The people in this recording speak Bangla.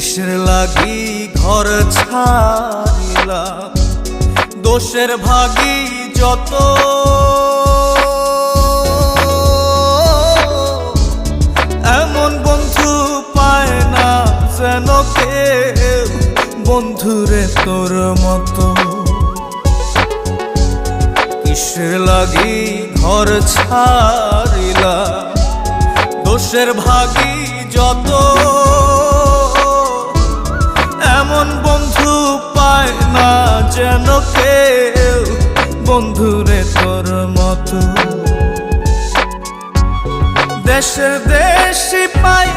কিসের লাগি ঘর ছাড়িলাম, দোষের ভাগী যত। এমন বন্ধু পায় না যেন কেউ, বন্ধুরে তোর মতো। কিসের লাগি ঘর ছাড়িলাম, দোষের ভাগী যত। এমন বন্ধু পায় না যেন কেউ, বন্ধুরে তোর মতো। দেশের দেশি পায়